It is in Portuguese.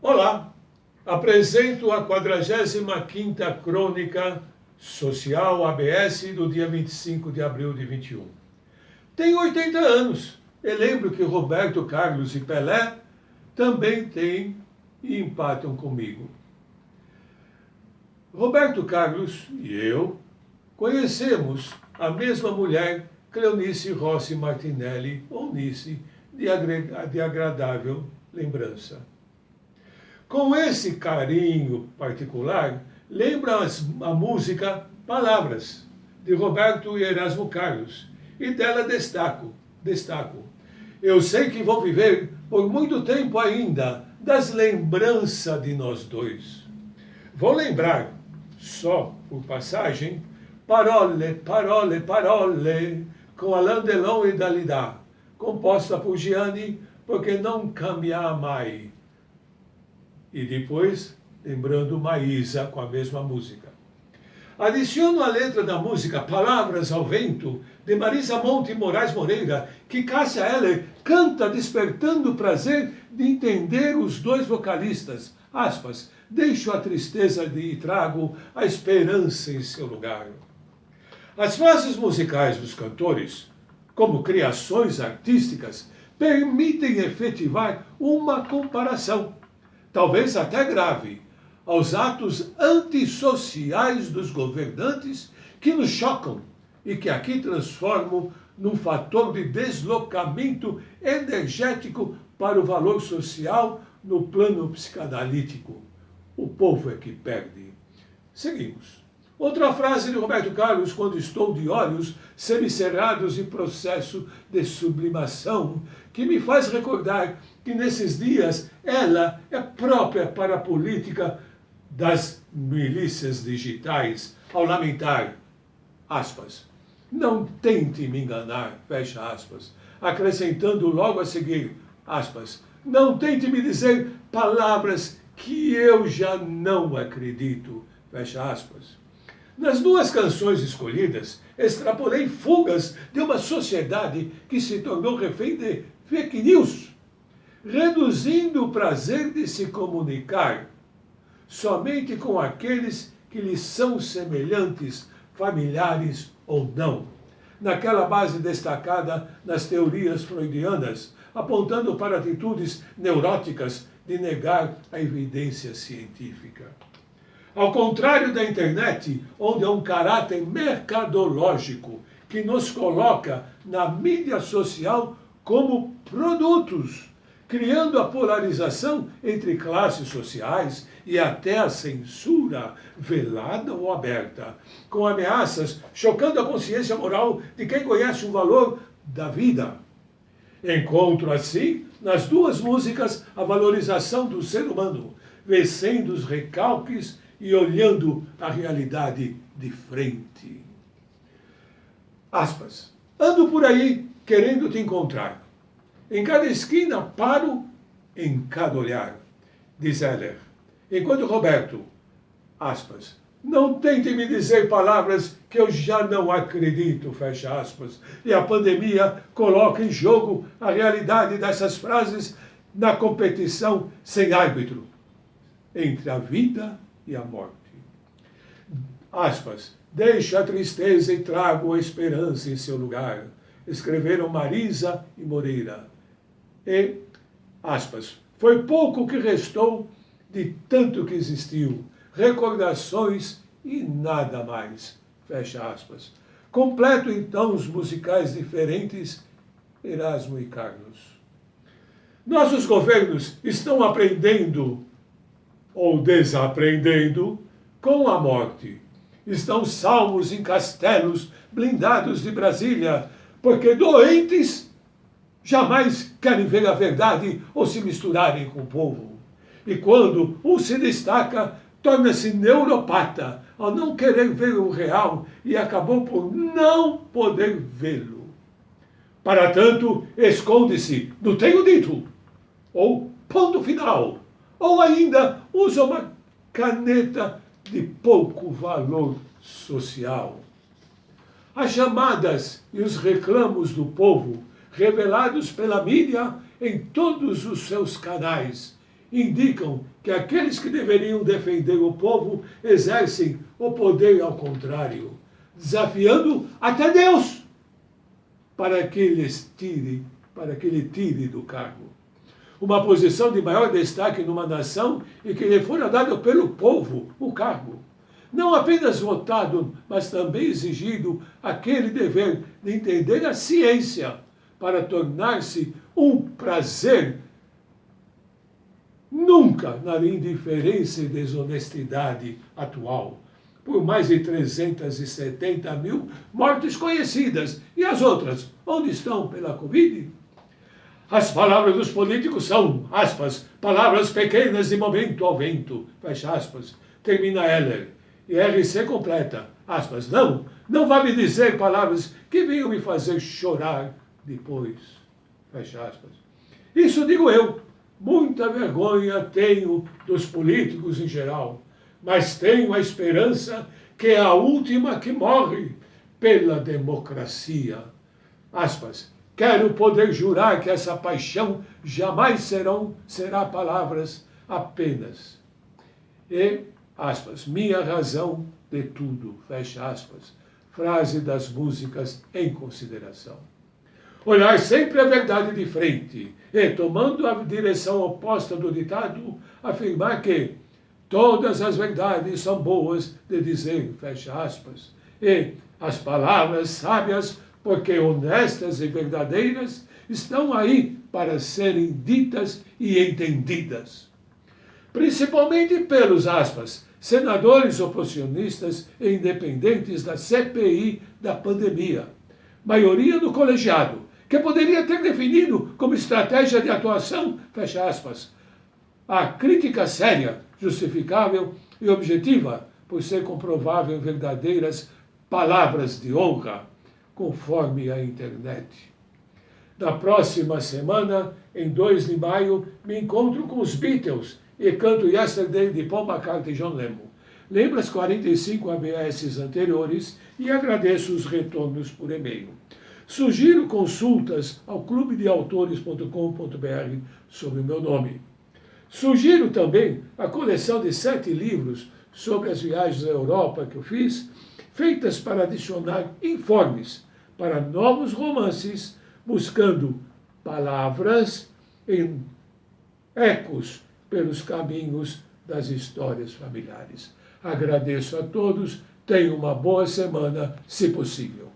Olá, apresento a 45ª Crônica Social ABS do dia 25 de abril de 21. Tenho 80 anos e lembro que Roberto Carlos e Pelé também têm e empatam comigo. Roberto Carlos e eu conhecemos a mesma mulher, Cleonice Rossi Martinelli, ou Nice, de agradável lembrança. Com esse carinho particular, lembra a música Palavras, de Roberto e Erasmo Carlos, e dela destaco. Eu sei que vou viver por muito tempo ainda das lembranças de nós dois. Vou lembrar, só por passagem, Parole, Parole, Parole, com Alain Delon e Dalida, composta por Gianni, porque não cambia mai. E depois, lembrando Maísa com a mesma música. Adiciono a letra da música Palavras ao Vento, de Marisa Monte Moraes Moreira, que Cássia Eller canta despertando o prazer de entender os dois vocalistas. Aspas, deixo a tristeza e trago a esperança em seu lugar. As frases musicais dos cantores, como criações artísticas, permitem efetivar uma comparação, talvez até grave, aos atos antissociais dos governantes que nos chocam e que aqui transformam num fator de deslocamento energético para o valor social no plano psicanalítico. O povo é que perde. Seguimos. Outra frase de Roberto Carlos, quando estou de olhos semicerrados em processo de sublimação, que me faz recordar que nesses dias ela é própria para a política das milícias digitais, ao lamentar, aspas, não tente me enganar, fecha aspas, acrescentando logo a seguir, aspas, não tente me dizer palavras que eu já não acredito, fecha aspas. Nas duas canções escolhidas, extrapolei fugas de uma sociedade que se tornou refém de fake news, reduzindo o prazer de se comunicar somente com aqueles que lhes são semelhantes, familiares ou não, naquela base destacada nas teorias freudianas, apontando para atitudes neuróticas de negar a evidência científica. Ao contrário da internet, onde há um caráter mercadológico que nos coloca na mídia social como produtos, criando a polarização entre classes sociais e até a censura, velada ou aberta, com ameaças chocando a consciência moral de quem conhece o valor da vida. Encontro, assim, nas duas músicas, a valorização do ser humano, vencendo os recalques e olhando a realidade de frente. Aspas. Ando por aí querendo te encontrar. Em cada esquina paro, em cada olhar, diz Heller. Enquanto Roberto, aspas, não tente me dizer palavras que eu já não acredito, fecha aspas. E a pandemia coloca em jogo a realidade dessas frases na competição sem árbitro entre a vida e a morte. Aspas, deixo a tristeza e trago a esperança em seu lugar, escreveram Marisa e Moreira. E, aspas, foi pouco que restou de tanto que existiu, recordações e nada mais, fecha aspas. Completo então os musicais diferentes, Erasmo e Carlos. Nossos governos estão aprendendo ou desaprendendo com a morte. Estão salvos em castelos blindados de Brasília, porque doentes jamais querem ver a verdade ou se misturarem com o povo. E quando um se destaca, torna-se neuropata ao não querer ver o real e acabou por não poder vê-lo. Para tanto, esconde-se no tenho dito, ou ponto final, ou ainda usa uma caneta de pouco valor social. As chamadas e os reclamos do povo, revelados pela mídia em todos os seus canais, indicam que aqueles que deveriam defender o povo exercem o poder ao contrário, desafiando até Deus para que ele tire do cargo. Uma posição de maior destaque numa nação em que lhe fora dado pelo povo o cargo. Não apenas votado, mas também exigido aquele dever de entender a ciência para tornar-se um prazer nunca na indiferença e desonestidade atual. Por mais de 370 mil mortes conhecidas. E as outras, onde estão pela Covid? As palavras dos políticos são, aspas, palavras pequenas de momento ao vento, fecha aspas, termina Heller. E RC completa, aspas, não vá me dizer palavras que venham me fazer chorar depois, fecha aspas. Isso digo eu, muita vergonha tenho dos políticos em geral, mas tenho a esperança que é a última que morre pela democracia, aspas. Quero poder jurar que essa paixão jamais será palavras apenas. E, aspas, minha razão de tudo, fecha aspas. Frase das músicas em consideração. Olhar sempre a verdade de frente e, tomando a direção oposta do ditado, afirmar que todas as verdades são boas de dizer, fecha aspas. E as palavras sábias porque honestas e verdadeiras estão aí para serem ditas e entendidas. Principalmente pelos, aspas, senadores oposicionistas e independentes da CPI da pandemia, maioria do colegiado, que poderia ter definido como estratégia de atuação, fecha aspas, a crítica séria, justificável e objetiva, por ser comprovável verdadeiras palavras de honra, conforme a internet. Na próxima semana, em 2 de maio, me encontro com os Beatles e canto Yesterday de Paul McCartney e John Lennon. Lembro as 45 ABS anteriores e agradeço os retornos por e-mail. Sugiro consultas ao clubedeautores.com.br sobre o meu nome. Sugiro também a coleção de 7 livros sobre as viagens à Europa que eu fiz, feitas para adicionar informes para novos romances, buscando palavras em ecos pelos caminhos das histórias familiares. Agradeço a todos, tenham uma boa semana, se possível.